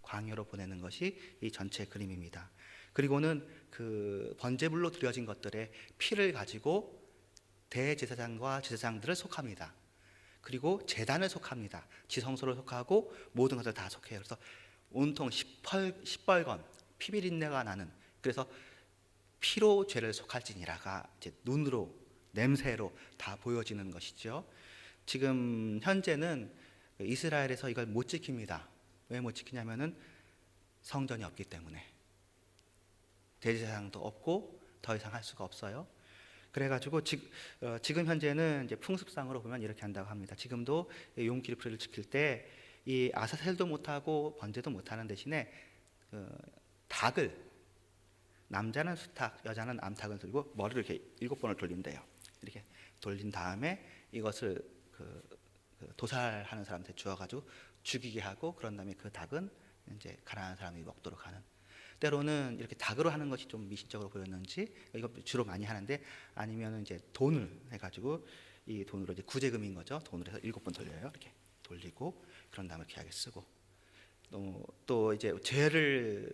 광야로 보내는 것이 이 전체 그림입니다. 그리고는 그 번제물로 드려진 것들의 피를 가지고 대제사장과 제사장들을 속합니다. 그리고 제단을 속합니다. 지성소를 속하고 모든 것을 다 속해요. 그래서 온통 시뻘건 피비린내가 나는, 그래서 피로 죄를 속할지니라가 이제 눈으로 냄새로 다 보여지는 것이죠. 지금 현재는 이스라엘에서 이걸 못 지킵니다. 왜 못 지키냐면은 성전이 없기 때문에, 대제사장도 없고 더 이상 할 수가 없어요. 그래가지고 지금 현재는 이제 풍습상으로 보면 이렇게 한다고 합니다. 지금도 용키리프를 지킬 때 이 아사셀도 못하고 번제도 못하는 대신에 닭을, 남자는 수탉, 여자는 암탉을 들고 머리를 이렇게 7번을 돌린대요. 이렇게 돌린 다음에 이것을 도살하는 사람한테 주어가지고 죽이게 하고, 그런 다음에 그 닭은 이제 가난한 사람이 먹도록 하는. 때로는 이렇게 닭으로 하는 것이 좀 미신적으로 보였는지, 이거 주로 많이 하는데, 아니면 이제 돈을 해가지고, 이 돈으로 이제 구제금인 거죠. 돈으로 해서 7번 돌려요. 이렇게 돌리고, 그런 다음에 계약에 쓰고, 또 이제 죄를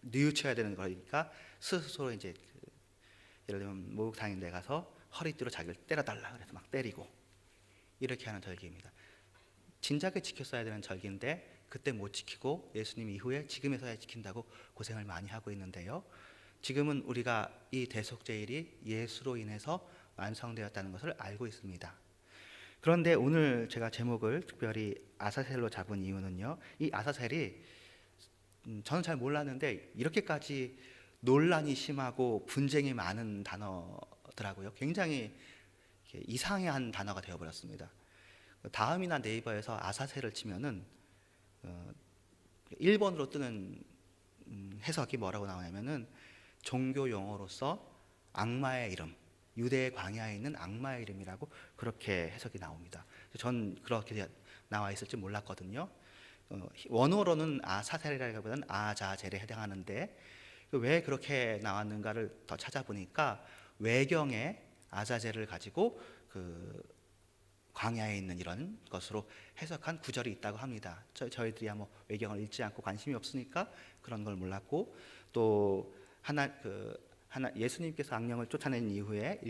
뉘우쳐야 되는 거니까 스스로 이제 예를 들면 목욕탕인 데 가서 허리띠로 자기를 때려달라 그래서 막 때리고, 이렇게 하는 절기입니다. 진작에 지켰어야 되는 절기인데 그때 못 지키고 예수님 이후에 지금에서야 지킨다고 고생을 많이 하고 있는데요. 지금은 우리가 이 대속죄일이 예수로 인해서 완성되었다는 것을 알고 있습니다. 그런데 오늘 제가 제목을 특별히 아사셀로 잡은 이유는요, 이 아사셀이 저는 잘 몰랐는데 이렇게까지 논란이 심하고 분쟁이 많은 단어더라고요. 굉장히 이상한 단어가 되어버렸습니다. 다음이나 네이버에서 아사셀을 치면은 1번으로 뜨는 해석이 뭐라고 나오냐면은 종교 용어로서 악마의 이름, 유대의 광야에 있는 악마의 이름이라고 그렇게 해석이 나옵니다. 전 그렇게 나와 있을 줄 몰랐거든요. 원어로는 아사셀이라기보다는 아자젤에 해당하는데 왜 그렇게 나왔는가를 더 찾아보니까 외경에 아자젤을 가지고 광야에 있는 이런 것으로 해석한 구절이 있다고 합니다. 저희들이 뭐 외경을 읽지 않고 관심이 없으니까 그런 걸 몰랐고, 또 예수님께서 악령을 쫓아낸 이후에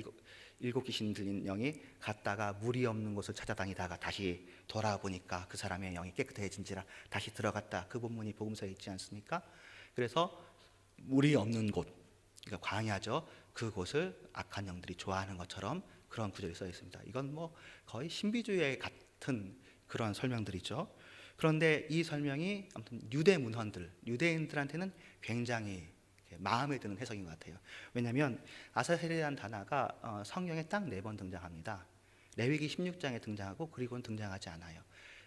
일곱 귀신 들린 영이 갔다가 물이 없는 곳을 찾아다니다가 다시 돌아보니까 그 사람의 영이 깨끗해진지라 다시 들어갔다, 그 본문이 복음서에 있지 않습니까? 그래서 물이 없는 곳, 그러니까 광야죠. 그곳을 악한 영들이 좋아하는 것처럼 그런 구절이 써 있습니다. 이건 뭐 거의 신비주의 같은 그런 설명들이죠. 그런데 이 설명이 아무튼 유대 문헌들, 유대인들한테는 굉장히 마음에 드는 해석인 것 같아요. 왜냐하면 아사셀이라는 단어가 성경에 딱 4번 등장합니다. 레위기 16장에 등장하고 그리고는 등장하지 않아요.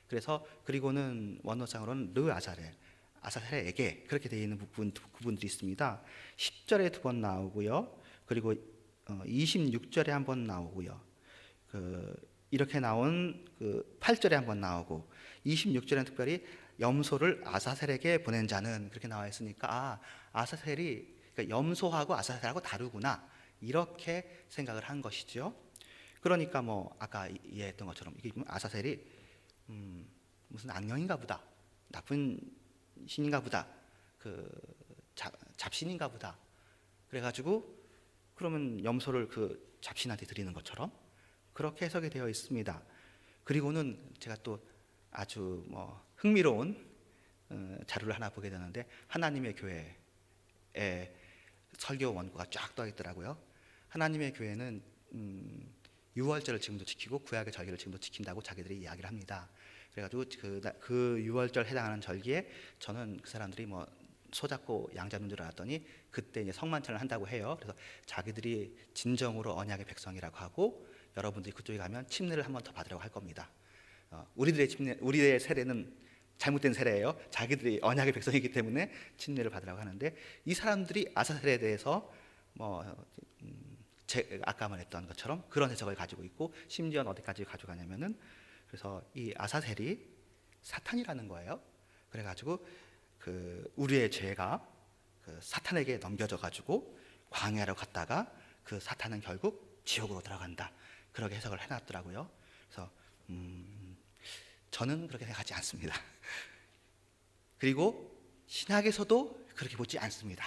그래서 그리고는 원어상으로는 르 아사렐, 아사셀에게 그렇게 되어 있는 부분들이 있습니다. 10절에 2번 나오고요. 그리고 26절에 한 번 나오고요. 이렇게 나온 8절에 한 번 나오고, 26절에는 특별히 염소를 아사셀에게 보낸 자는 그렇게 나와 있으니까 아사셀이 그러니까 염소하고 아사셀하고 다르구나, 이렇게 생각을 한 것이죠. 그러니까 뭐 아까 이해했던 것처럼 이게 아사셀이 무슨 악령인가 보다, 나쁜 신인가 보다, 잡신인가 보다, 그래가지고 그러면 염소를 그 잡신한테 드리는 것처럼 그렇게 해석이 되어 있습니다. 그리고는 제가 또 아주 뭐 흥미로운 자료를 하나 보게 되는데, 하나님의 교회에 설교 원고가 쫙 떠 있더라고요. 하나님의 교회는 유월절을 지금도 지키고 구약의 절기를 지금도 지킨다고 자기들이 이야기를 합니다. 그래가지고 그 유월절 해당하는 절기에 저는 그 사람들이 뭐 소잡고 양 잡는 줄 알았더니 그때 이제 성만찬을 한다고 해요. 그래서 자기들이 진정으로 언약의 백성이라고 하고, 여러분들이 그쪽에 가면 침례를 한 번 더 받으라고 할 겁니다. 우리의 세례는 잘못된 세례예요. 자기들이 언약의 백성이기 때문에 침례를 받으라고 하는데, 이 사람들이 아사셀에 대해서 아까 말했던 것처럼 그런 해석을 가지고 있고, 심지어 어디까지 가져가냐면은, 그래서 이 아사셀이 사탄이라는 거예요. 그래가지고 우리의 죄가 사탄에게 넘겨져 가지고 광야로 갔다가 그 사탄은 결국 지옥으로 들어간다, 그렇게 해석을 해놨더라고요. 그래서 저는 그렇게 생각하지 않습니다. 그리고 신약에서도 그렇게 보지 않습니다.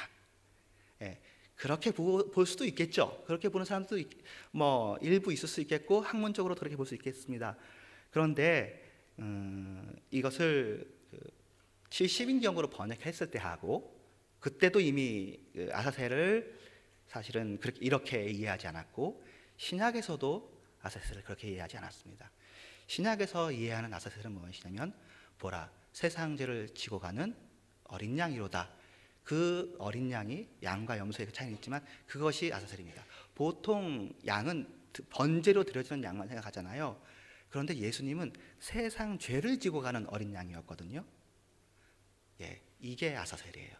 예, 그렇게 볼 수도 있겠죠. 그렇게 보는 사람도 뭐 일부 있을 수 있겠고 학문적으로 그렇게 볼 수 있겠습니다. 그런데 이것을 70인경으로 번역했을 때 하고 그때도 이미 아사셀을 사실은 이렇게 이해하지 않았고 신약에서도 아사셀을 그렇게 이해하지 않았습니다. 신약에서 이해하는 아사셀은 무엇이냐면 보라 세상 죄를 지고 가는 어린 양이로다. 그 어린 양이 양과 염소의 그 차이는 있지만 그것이 아사셀입니다. 보통 양은 번제로 드려지는 양만 생각하잖아요. 그런데 예수님은 세상 죄를 지고 가는 어린 양이었거든요. 예, 이게 아사셀이에요.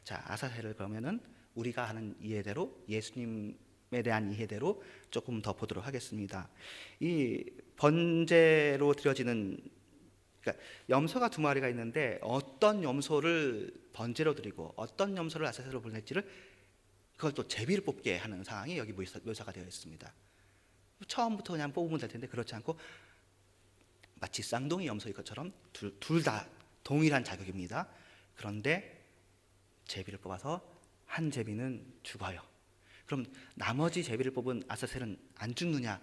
자, 아사셀을 그러면은 우리가 하는 이해대로 예수님에 대한 이해대로 조금 더 보도록 하겠습니다. 이 번제로 드려지는 그러니까 염소가 두 마리가 있는데 어떤 염소를 번제로 드리고 어떤 염소를 아사셀로 보낼지를 그걸 또 제비를 뽑게 하는 상황이 여기 묘사가 되어 있습니다. 처음부터 그냥 뽑으면 될 텐데 그렇지 않고 마치 쌍둥이 염소일 것처럼 둘 다 동일한 자격입니다. 그런데 제비를 뽑아서 한 제비는 죽어요. 그럼 나머지 제비를 뽑은 아사셀은 안 죽느냐?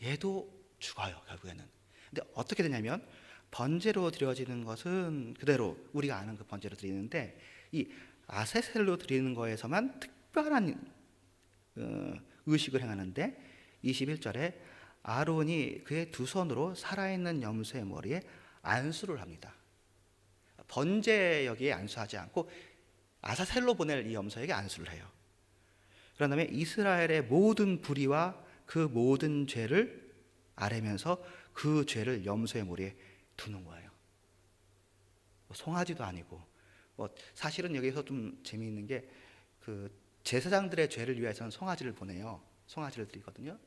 얘도 죽어요, 결국에는. 근데 어떻게 되냐면 번제로 드려지는 것은 그대로 우리가 아는 그 번제로 드리는데 이 아사셀로 드리는 거에서만 특별한 의식을 행하는데 21절에 아론이 그의 두 손으로 살아있는 염소의 머리에 안수를 합니다. 번제 여기에 안수하지 않고 아사셀로 보낼 이 염소에게 안수를 해요. 그런 다음에 이스라엘의 모든 불의와 그 모든 죄를 아뢰면서 그 죄를 염소의 머리에 두는 거예요. 송아지도 아니고 사실은 여기서 좀 재미있는 게 그 제사장들의 죄를 위해서는 송아지를 보내요. 송아지를 드리거든요.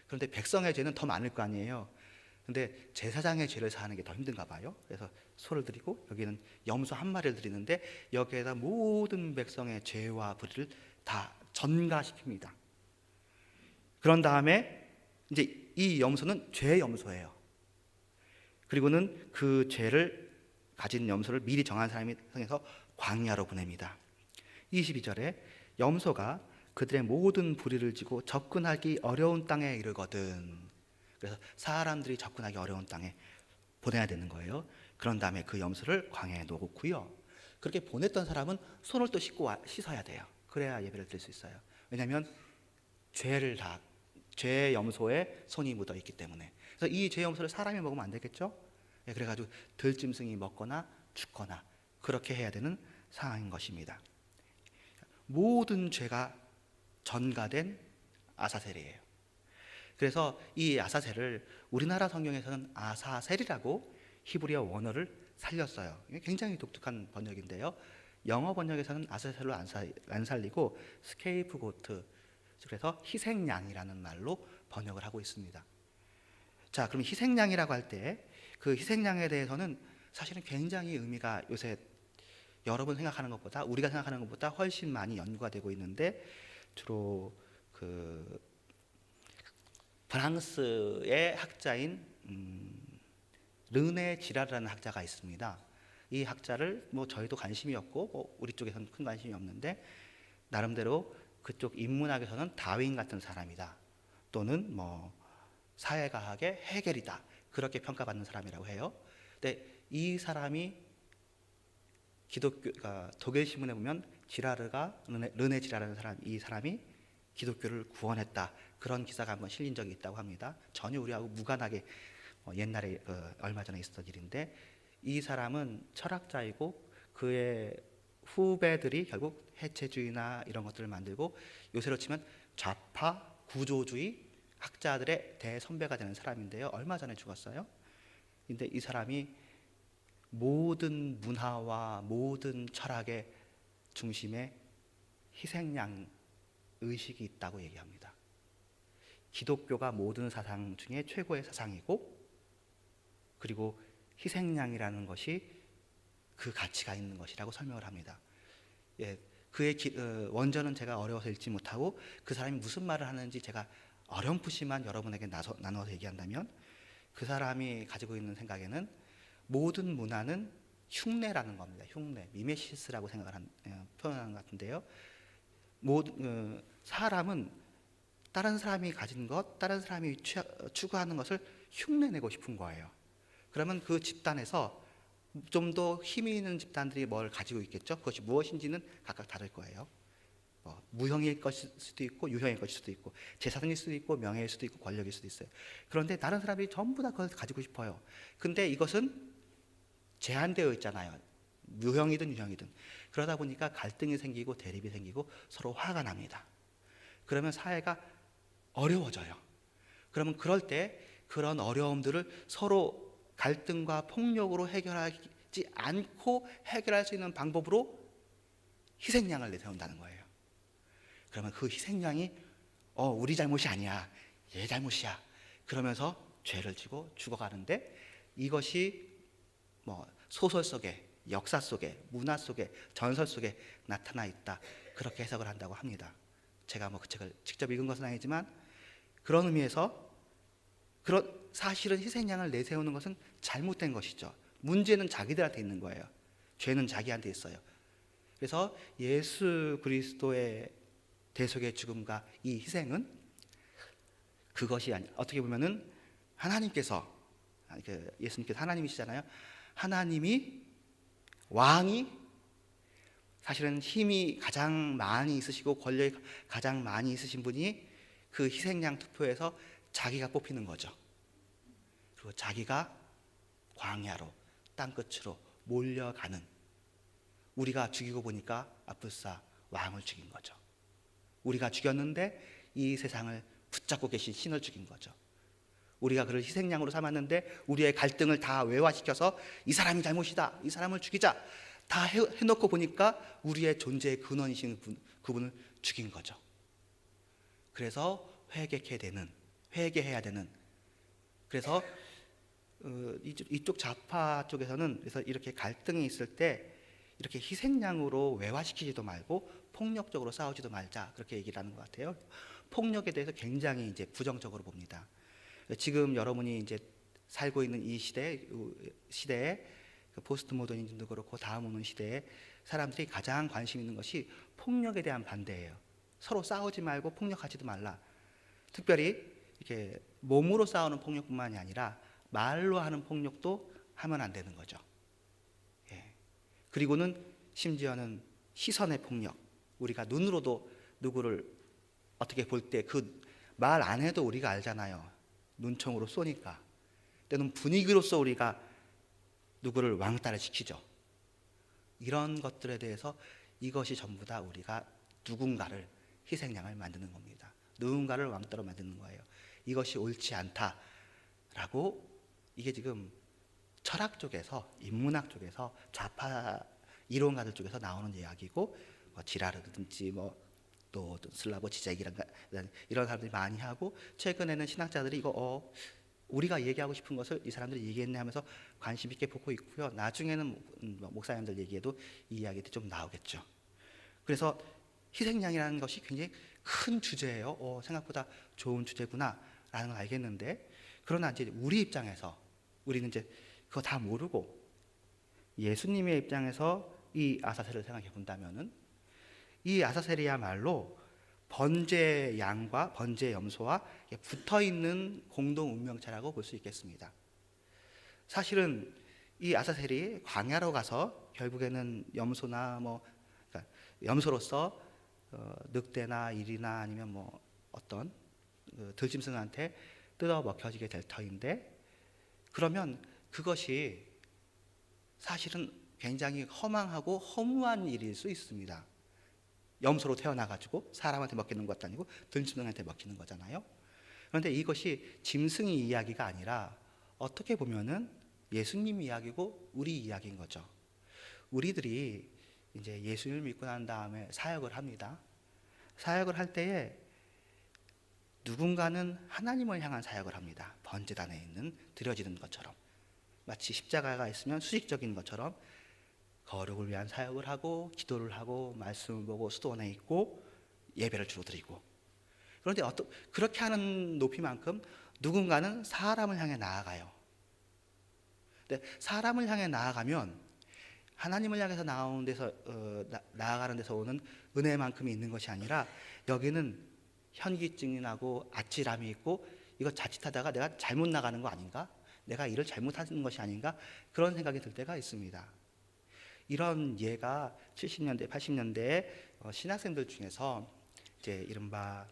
그런데 백성의 죄는 더 많을 거 아니에요. 근데 제사장의 죄를 사하는 게 더 힘든가 봐요. 그래서 소를 드리고 여기는 염소 한 마리를 드리는데 여기에다 모든 백성의 죄와 불의를 다 전가시킵니다. 그런 다음에 이제 이 염소는 죄의 염소예요. 그리고는 그 죄를 가진 염소를 미리 정한 사람이 성에서 광야로 보냅니다. 22절에 염소가 그들의 모든 불의를 지고 접근하기 어려운 땅에 이르거든. 그래서 사람들이 접근하기 어려운 땅에 보내야 되는 거예요. 그런 다음에 그 염소를 광야에 놓고요. 그렇게 보냈던 사람은 손을 또 씻어야 돼요. 그래야 예배를 드릴 수 있어요. 왜냐하면 죄 염소에 손이 묻어 있기 때문에. 그래서 이 죄 염소를 사람이 먹으면 안 되겠죠? 그래가지고 들짐승이 먹거나 죽거나 그렇게 해야 되는 상황인 것입니다. 모든 죄가 전가된 아사셀이에요. 그래서 이 아사셀을 우리나라 성경에서는 아사셀이라고 히브리어 원어를 살렸어요. 굉장히 독특한 번역인데요. 영어 번역에서는 아사셀로 안 살리고 스케이프고트, 그래서 희생양이라는 말로 번역을 하고 있습니다. 자, 그럼 희생양이라고 할 때 그 희생양에 대해서는 사실은 굉장히 의미가 요새 여러분 생각하는 것보다 우리가 생각하는 것보다 훨씬 많이 연구가 되고 있는데 주로 그 프랑스의 학자인 르네 지라르라는 학자가 있습니다. 이 학자를 저희도 관심이 없고 우리 쪽에서는 큰 관심이 없는데 나름대로 그쪽 인문학에서는 다윈 같은 사람이다 또는 사회과학의 헤겔이다 그렇게 평가받는 사람이라고 해요. 근데 이 사람이 독일 신문에 보면 르네 지라르라는 이 사람이 기독교를 구원했다 그런 기사가 한번 실린 적이 있다고 합니다. 전혀 우리하고 무관하게 옛날에 얼마 전에 있었던 일인데 이 사람은 철학자이고 그의 후배들이 결국 해체주의나 이런 것들을 만들고 요새로 치면 좌파 구조주의 학자들의 대선배가 되는 사람인데요. 얼마 전에 죽었어요. 근데 이 사람이 모든 문화와 모든 철학의 중심에 희생양 의식이 있다고 얘기합니다. 기독교가 모든 사상 중에 최고의 사상이고 그리고 희생양이라는 것이 그 가치가 있는 것이라고 설명을 합니다. 그의 원전은 제가 어려워서 읽지 못하고 그 사람이 무슨 말을 하는지 제가 어렴풋이만 여러분에게 나눠서 얘기한다면 그 사람이 가지고 있는 생각에는 모든 문화는 흉내라는 겁니다. 흉내, 미메시스라고 생각을 표현하는 것 같은데요. 사람은 다른 사람이 가진 것, 다른 사람이 추구하는 것을 흉내내고 싶은 거예요. 그러면 그 집단에서 좀 더 힘이 있는 집단들이 뭘 가지고 있겠죠? 그것이 무엇인지는 각각 다를 거예요. 무형일 것일 수도 있고 유형일 것일 수도 있고 재산일 수도 있고 명예일 수도 있고 권력일 수도 있어요. 그런데 다른 사람들이 전부 다 그걸 가지고 싶어요. 근데 이것은 제한되어 있잖아요. 무형이든 유형이든. 그러다 보니까 갈등이 생기고 대립이 생기고 서로 화가 납니다. 그러면 사회가 어려워져요. 그러면 그럴 때 그런 어려움들을 서로 갈등과 폭력으로 해결하지 않고 해결할 수 있는 방법으로 희생양을 내세운다는 거예요. 그러면 그 희생양이 우리 잘못이 아니야, 얘 잘못이야, 그러면서 죄를 지고 죽어가는데, 이것이 소설 속에, 역사 속에, 문화 속에, 전설 속에 나타나 있다, 그렇게 해석을 한다고 합니다. 제가 그 책을 직접 읽은 것은 아니지만 그런 의미에서 사실은 희생양을 내세우는 것은 잘못된 것이죠. 문제는 자기들한테 있는 거예요. 죄는 자기한테 있어요. 그래서 예수 그리스도의 대속의 죽음과 이 희생은 그것이 어떻게 보면은 하나님께서, 예수님께서 하나님이시잖아요. 하나님이, 왕이, 사실은 힘이 가장 많이 있으시고 권력이 가장 많이 있으신 분이 그 희생양 투표에서 자기가 뽑히는 거죠. 그리고 자기가 광야로, 땅끝으로 몰려가는, 우리가 죽이고 보니까 아뿔싸 왕을 죽인 거죠. 우리가 죽였는데 이 세상을 붙잡고 계신 신을 죽인 거죠. 우리가 그를 희생양으로 삼았는데 우리의 갈등을 다 외화시켜서 이 사람이 잘못이다, 이 사람을 죽이자, 다 해놓고 보니까 우리의 존재의 근원이신 그분을 죽인 거죠. 그래서 회개해야 되는. 그래서 이쪽 좌파 쪽에서는 그래서 이렇게 갈등이 있을 때 이렇게 희생양으로 외화시키지도 말고 폭력적으로 싸우지도 말자, 그렇게 얘기를 하는 것 같아요. 폭력에 대해서 굉장히 이제 부정적으로 봅니다. 지금 여러분이 이제 살고 있는 이 시대에 포스트 모더니즘도 그렇고 다음 오는 시대에 사람들이 가장 관심 있는 것이 폭력에 대한 반대예요. 서로 싸우지 말고 폭력하지도 말라. 특별히 이렇게 몸으로 싸우는 폭력뿐만이 아니라 말로 하는 폭력도 하면 안 되는 거죠. 그리고는 심지어는 시선의 폭력. 우리가 눈으로도 누구를 어떻게 볼 때 그 말 안 해도 우리가 알잖아요. 눈총으로 쏘니까. 때는 분위기로서 우리가 누구를 왕따를 시키죠. 이런 것들에 대해서 이것이 전부 다 우리가 누군가를 희생양을 만드는 겁니다. 누군가를 왕따로 만드는 거예요. 이것이 옳지 않다라고, 이게 지금 철학 쪽에서, 인문학 쪽에서, 좌파 이론가들 쪽에서 나오는 이야기고, 지라르든지 또 슬라보 지자익이란 이런 사람들이 많이 하고, 최근에는 신학자들이 이거 우리가 얘기하고 싶은 것을 이 사람들이 얘기했네 하면서 관심 있게 보고 있고요. 나중에는 목사님들 얘기에도 이 이야기들이 좀 나오겠죠. 그래서 희생양이라는 것이 굉장히 큰 주제예요. 생각보다 좋은 주제구나 라는 걸 알겠는데, 그러나 이제 우리 입장에서 우리는 이제 그거 다 모르고 예수님의 입장에서 이 아사셀을 생각해 본다면은, 이 아사셀이야말로 번제 양과 번제 염소와 붙어 있는 공동 운명체라고 볼 수 있겠습니다. 사실은 이 아사셀이 광야로 가서 결국에는 염소나 그러니까 염소로서 늑대나 일이나 아니면 어떤 들짐승한테 뜯어 먹혀지게 될 터인데, 그러면 그것이 사실은 굉장히 허망하고 허무한 일일 수 있습니다. 염소로 태어나가지고 사람한테 먹히는 것도 아니고 들짐승한테 먹히는 거잖아요. 그런데 이것이 짐승의 이야기가 아니라 어떻게 보면은 예수님 이야기고 우리 이야기인 거죠. 우리들이 이제 예수님을 믿고 난 다음에 사역을 합니다. 사역을 할 때에 누군가는 하나님을 향한 사역을 합니다. 번제단에 있는 드려지는 것처럼, 마치 십자가가 있으면 수직적인 것처럼 거룩을 위한 사역을 하고 기도를 하고 말씀을 보고 수도원에 있고 예배를 주로 드리고. 그런데 그렇게 하는 높이만큼 누군가는 사람을 향해 나아가요. 근데 사람을 향해 나아가면 하나님을 향해서 나아가는 데서 나아가는 데서 오는 은혜만큼이 있는 것이 아니라 여기는 현기증이 나고 아찔함이 있고 이거 자칫하다가 내가 잘못 나가는 거 아닌가? 내가 일을 잘못하는 것이 아닌가? 그런 생각이 들 때가 있습니다. 이런 예가 70년대, 80년대에 신학생들 중에서 이제 이른바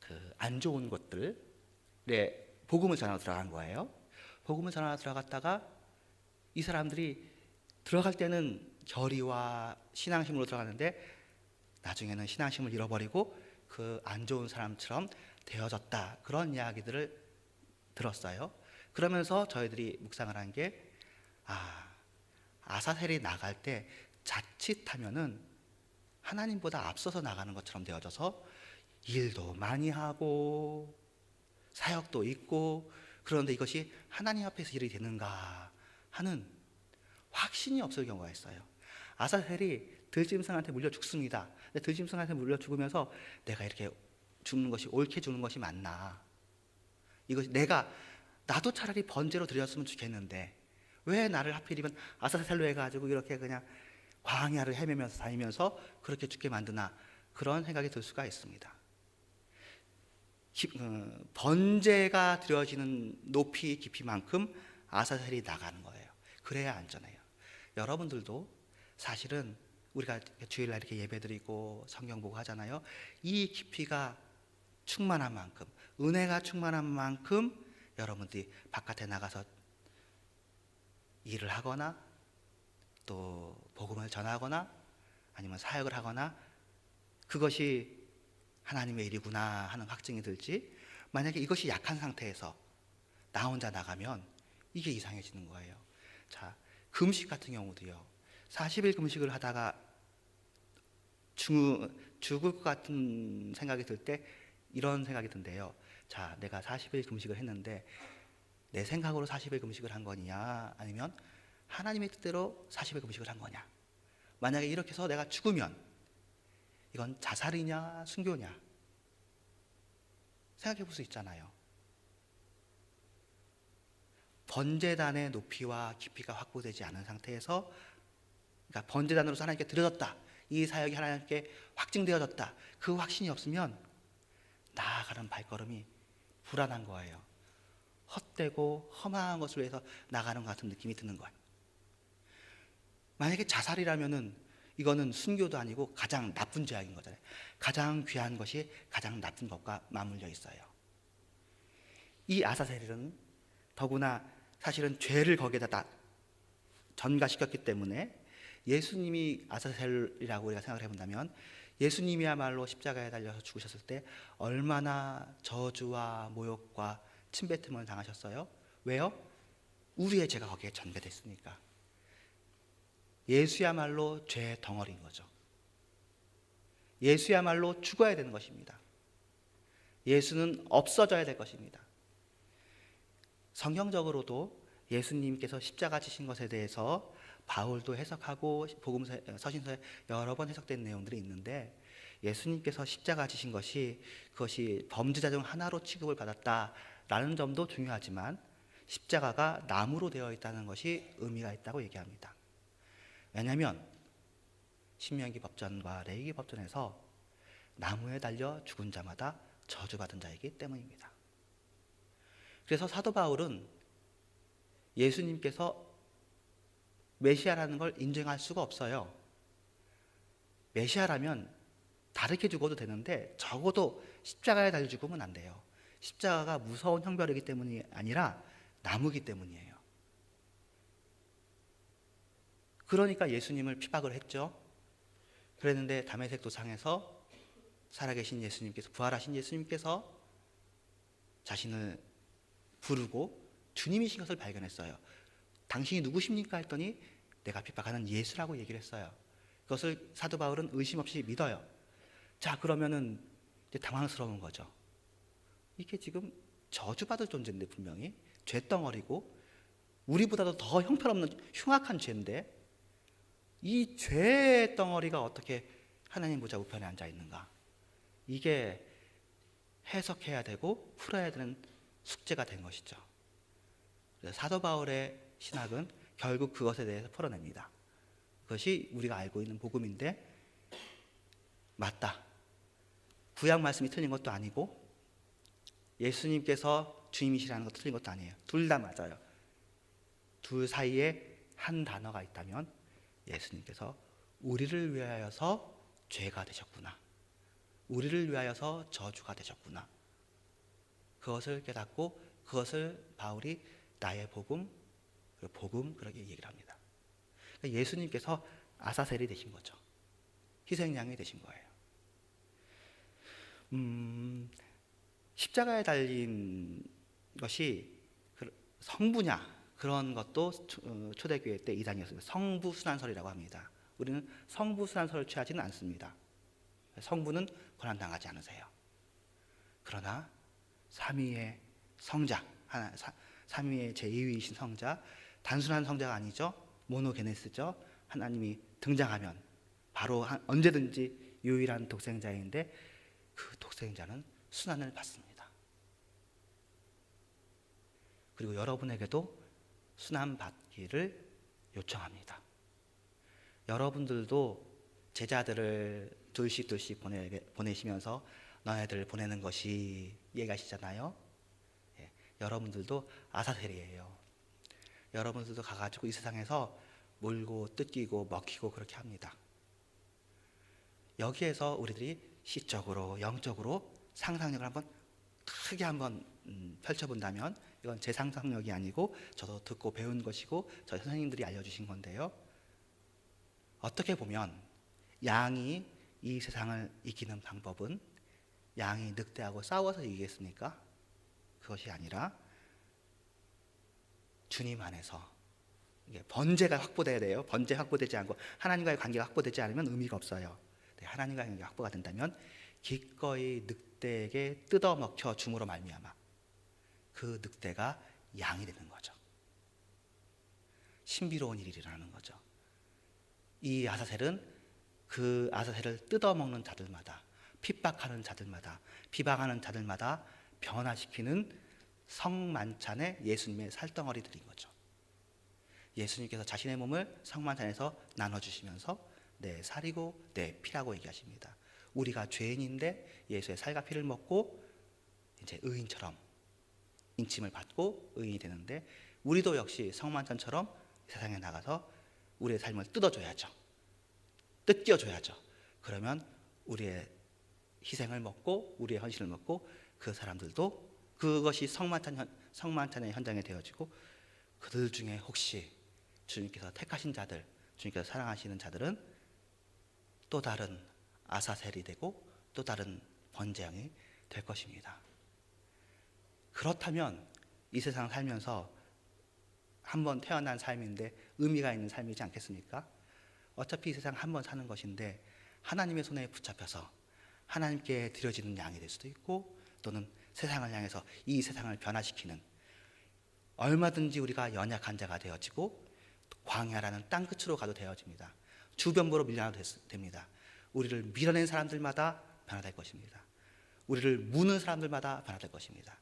그 안 좋은 것들에 복음을 전하러 들어간 거예요. 복음을 전하러 들어갔다가 이 사람들이 들어갈 때는 결의와 신앙심으로 들어갔는데 나중에는 신앙심을 잃어버리고 그 안 좋은 사람처럼 되어졌다. 그런 이야기들을 들었어요. 그러면서 저희들이 묵상을 한 게 아사셀이 나갈 때 자칫하면은 하나님보다 앞서서 나가는 것처럼 되어져서 일도 많이 하고 사역도 있고 그런데 이것이 하나님 앞에서 일이 되는가 하는 확신이 없을 경우가 있어요. 아사셀이 들짐승한테 물려 죽습니다. 근데 들짐승한테 물려 죽으면서 내가 이렇게 죽는 것이 옳게 죽는 것이 맞나? 이것이 나도 차라리 번제로 드렸으면 좋겠는데 왜 나를 하필이면 아사셀로 해가지고 이렇게 그냥 광야를 헤매면서 다니면서 그렇게 죽게 만드나? 그런 생각이 들 수가 있습니다. 번제가 드려지는 높이 깊이만큼 아사셀이 나가는 거예요. 그래야 안전해요. 여러분들도 사실은 우리가 주일날 이렇게 예배드리고 성경 보고 하잖아요. 이 깊이가 충만한 만큼, 은혜가 충만한 만큼 여러분들이 바깥에 나가서 일을 하거나 또 복음을 전하거나 아니면 사역을 하거나 그것이 하나님의 일이구나 하는 확증이 들지, 만약에 이것이 약한 상태에서 나 혼자 나가면 이게 이상해지는 거예요. 자, 금식 같은 경우도요. 40일 금식을 하다가 죽을 것 같은 생각이 들 때 이런 생각이 든대요. 자, 내가 40일 금식을 했는데 내 생각으로 40일 금식을 한 거냐 아니면 하나님의 뜻대로 40일 금식을 한 거냐. 만약에 이렇게 해서 내가 죽으면 이건 자살이냐 순교냐 생각해 볼 수 있잖아요. 번제단의 높이와 깊이가 확보되지 않은 상태에서, 그러니까 번제단으로서 하나님께 드려졌다, 이 사역이 하나님께 확증되어졌다, 그 확신이 없으면 나아가는 발걸음이 불안한 거예요. 헛되고 험한 것을 위해서 나가는 것 같은 느낌이 드는 거예요. 만약에 자살이라면은 이거는 순교도 아니고 가장 나쁜 죄악인 거잖아요. 가장 귀한 것이 가장 나쁜 것과 맞물려 있어요. 이 아사셀은 더구나 사실은 죄를 거기에다 다 전가시켰기 때문에 예수님이 아사셀이라고 우리가 생각을 해본다면 예수님이야말로 십자가에 달려서 죽으셨을 때 얼마나 저주와 모욕과 침뱉음을 당하셨어요? 왜요? 우리의 죄가 거기에 전가됐으니까. 예수야말로 죄의 덩어리인 거죠. 예수야말로 죽어야 되는 것입니다. 예수는 없어져야 될 것입니다. 성경적으로도 예수님께서 십자가 지신 것에 대해서 바울도 해석하고 복음서 서신서에 여러 번 해석된 내용들이 있는데, 예수님께서 십자가 지신 것이 그것이 범죄자 중 하나로 취급을 받았다라는 점도 중요하지만 십자가가 나무로 되어 있다는 것이 의미가 있다고 얘기합니다. 왜냐하면 신명기 법전과 레위기 법전에서 나무에 달려 죽은 자마다 저주받은 자이기 때문입니다. 그래서 사도 바울은 예수님께서 메시아라는 걸 인정할 수가 없어요. 메시아라면 다르게 죽어도 되는데 적어도 십자가에 달려 죽으면 안 돼요. 십자가가 무서운 형벌이기 때문이 아니라 나무기 때문이에요. 그러니까 예수님을 핍박을 했죠. 그랬는데 다메섹 도상에서 살아계신 예수님께서, 부활하신 예수님께서 자신을 부르고 주님이신 것을 발견했어요. 당신이 누구십니까? 했더니 내가 핍박하는 예수라고 얘기를 했어요. 그것을 사도 바울은 의심 없이 믿어요. 자, 그러면은 이제 당황스러운 거죠. 이게 지금 저주받을 존재인데, 분명히 죄덩어리고 우리보다도 더 형편없는 흉악한 죄인데 이 죄의 덩어리가 어떻게 하나님 보좌 우편에 앉아 있는가? 이게 해석해야 되고 풀어야 되는 숙제가 된 것이죠. 그래서 사도 바울의 신학은 결국 그것에 대해서 풀어냅니다. 그것이 우리가 알고 있는 복음인데, 맞다. 구약 말씀이 틀린 것도 아니고 예수님께서 주님이시라는 것도 틀린 것도 아니에요. 둘 다 맞아요. 둘 사이에 한 단어가 있다면 예수님께서 우리를 위하여서 죄가 되셨구나, 우리를 위하여서 저주가 되셨구나, 그것을 깨닫고 그것을 바울이 나의 복음, 그렇게 얘기를 합니다. 그러니까 예수님께서 아사셀이 되신 거죠. 희생양이 되신 거예요. 십자가에 달린 것이 성부냐, 그런 것도 초대교회 때 이단이었습니다. 성부순환설이라고 합니다. 우리는 성부순환설을 취하지는 않습니다. 성부는 고난당하지 않으세요. 그러나 삼위의 성자, 삼위의 제2위이신 성자, 단순한 성자가 아니죠. 모노게네스죠. 하나님이 등장하면 바로 언제든지 유일한 독생자인데, 그 독생자는 순환을 받습니다. 그리고 여러분에게도 순환 받기를 요청합니다. 여러분들도 제자들을 둘씩 보내시면서 너네들 보내는 것이 얘기하시잖아요. 예, 여러분들도 아사셀이에요. 여러분들도 가가지고 이 세상에서 물고 뜯기고 먹히고 그렇게 합니다. 여기에서 우리들이 시적으로 영적으로 상상력을 한번 크게 한번 펼쳐본다면, 이건 제 상상력이 아니고 저도 듣고 배운 것이고 저희 선생님들이 알려주신 건데요, 어떻게 보면 양이 이 세상을 이기는 방법은 양이 늑대하고 싸워서 이기겠습니까? 그것이 아니라 주님 안에서 번제가 확보돼야 돼요. 번제 확보되지 않고 하나님과의 관계가 확보되지 않으면 의미가 없어요. 하나님과의 관계가 확보가 된다면 기꺼이 늑대에게 뜯어먹혀 줌으로 말미암아 그 늑대가 양이 되는 거죠. 신비로운 일이 일어나는 거죠. 이 아사셀은 그 아사셀을 뜯어먹는 자들마다, 핍박하는 자들마다, 비방하는 자들마다 변화시키는 성만찬의 예수님의 살덩어리들인 거죠. 예수님께서 자신의 몸을 성만찬에서 나눠주시면서 내 살이고 내 피라고 얘기하십니다. 우리가 죄인인데 예수의 살과 피를 먹고 이제 의인처럼 인침을 받고 의인이 되는데, 우리도 역시 성만찬처럼 세상에 나가서 우리의 삶을 뜯어줘야죠. 뜯겨줘야죠. 그러면 우리의 희생을 먹고 우리의 헌신을 먹고 그 사람들도 그것이 성만찬의 현장에 되어지고, 그들 중에 혹시 주님께서 택하신 자들, 주님께서 사랑하시는 자들은 또 다른 아사셀이 되고 또 다른 번제양이 될 것입니다. 그렇다면 이 세상 살면서 한번 태어난 삶인데 의미가 있는 삶이지 않겠습니까? 어차피 이 세상 한번 사는 것인데 하나님의 손에 붙잡혀서 하나님께 드려지는 양이 될 수도 있고, 또는 세상을 향해서 이 세상을 변화시키는, 얼마든지 우리가 연약한 자가 되어지고 광야라는 땅 끝으로 가도 되어집니다. 주변부로 밀려나도 됩니다. 우리를 밀어낸 사람들마다 변화될 것입니다. 우리를 무는 사람들마다 변화될 것입니다.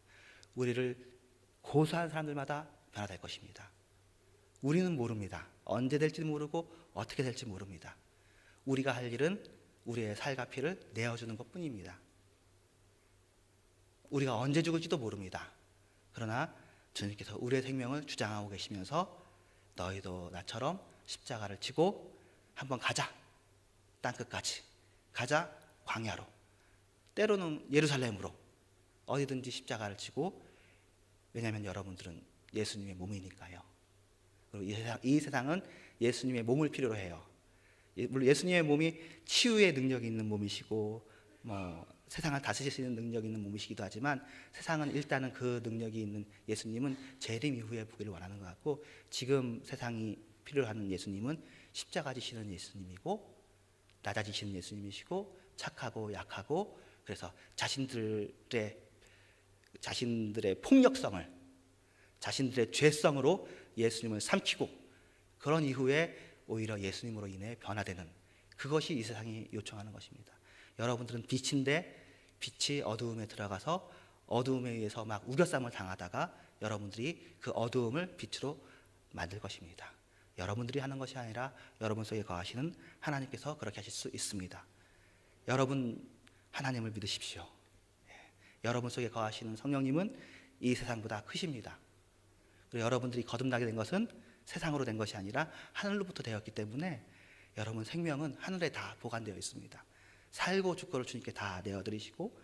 우리를 고소한 사람들마다 변화될 것입니다. 우리는 모릅니다. 언제 될지 모르고 어떻게 될지 모릅니다. 우리가 할 일은 우리의 살과 피를 내어주는 것뿐입니다. 우리가 언제 죽을지도 모릅니다. 그러나 주님께서 우리의 생명을 주장하고 계시면서 너희도 나처럼 십자가를 지고 한번 가자, 땅끝까지 가자, 광야로, 때로는 예루살렘으로, 어디든지 십자가를 지고, 왜냐하면 여러분들은 예수님의 몸이니까요. 그리고 이 세상은 예수님의 몸을 필요로 해요. 물론 예수님의 몸이 치유의 능력이 있는 몸이시고 세상을 다스릴 수 있는 능력이 있는 몸이시기도 하지만, 세상은 일단은 그 능력이 있는 예수님은 재림 이후에 보기를 원하는 것 같고, 지금 세상이 필요로 하는 예수님은 십자가 지시는 예수님이고 낮아지시는 예수님이시고 착하고 약하고, 그래서 자신들의 폭력성을, 자신들의 죄성으로 예수님을 삼키고, 그런 이후에 오히려 예수님으로 인해 변화되는, 그것이 이 세상이 요청하는 것입니다. 여러분들은 빛인데 빛이 어두움에 들어가서 어두움에 의해서 막 우겨쌈을 당하다가 여러분들이 그 어두움을 빛으로 만들 것입니다. 여러분들이 하는 것이 아니라 여러분 속에 거하시는 하나님께서 그렇게 하실 수 있습니다. 여러분 하나님을 믿으십시오. 여러분 속에 거하시는 성령님은 이 세상보다 크십니다. 그리고 여러분들이 거듭나게 된 것은 세상으로 된 것이 아니라 하늘로부터 되었기 때문에 여러분 생명은 하늘에 다 보관되어 있습니다. 살고 죽고를 주님께 다 내어드리시고,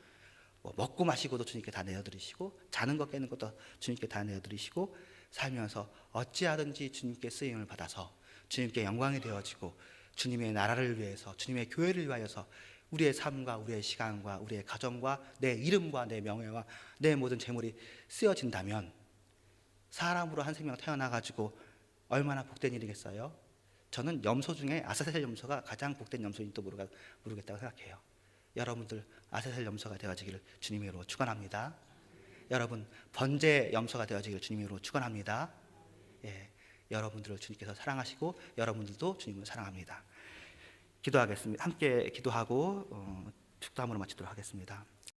먹고 마시고도 주님께 다 내어드리시고, 자는 것 깨는 것도 주님께 다 내어드리시고, 살면서 어찌하든지 주님께 쓰임을 받아서 주님께 영광이 되어지고, 주님의 나라를 위해서, 주님의 교회를 위하여서 우리의 삶과 우리의 시간과 우리의 가정과 내 이름과 내 명예와 내 모든 재물이 쓰여진다면 사람으로 한 생명 태어나가지고 얼마나 복된 일이겠어요? 저는 염소 중에 아사셀 염소가 가장 복된 염소인지도 모르겠다고 생각해요. 여러분들 아사셀 염소가 되어지기를 주님의 이름으로 축원합니다. 여러분 번제 염소가 되어지기를 주님의 이름으로 축원합니다. 여러분들을 주님께서 사랑하시고 여러분들도 주님을 사랑합니다. 기도하겠습니다. 함께 기도하고 축도함으로 마치도록 하겠습니다.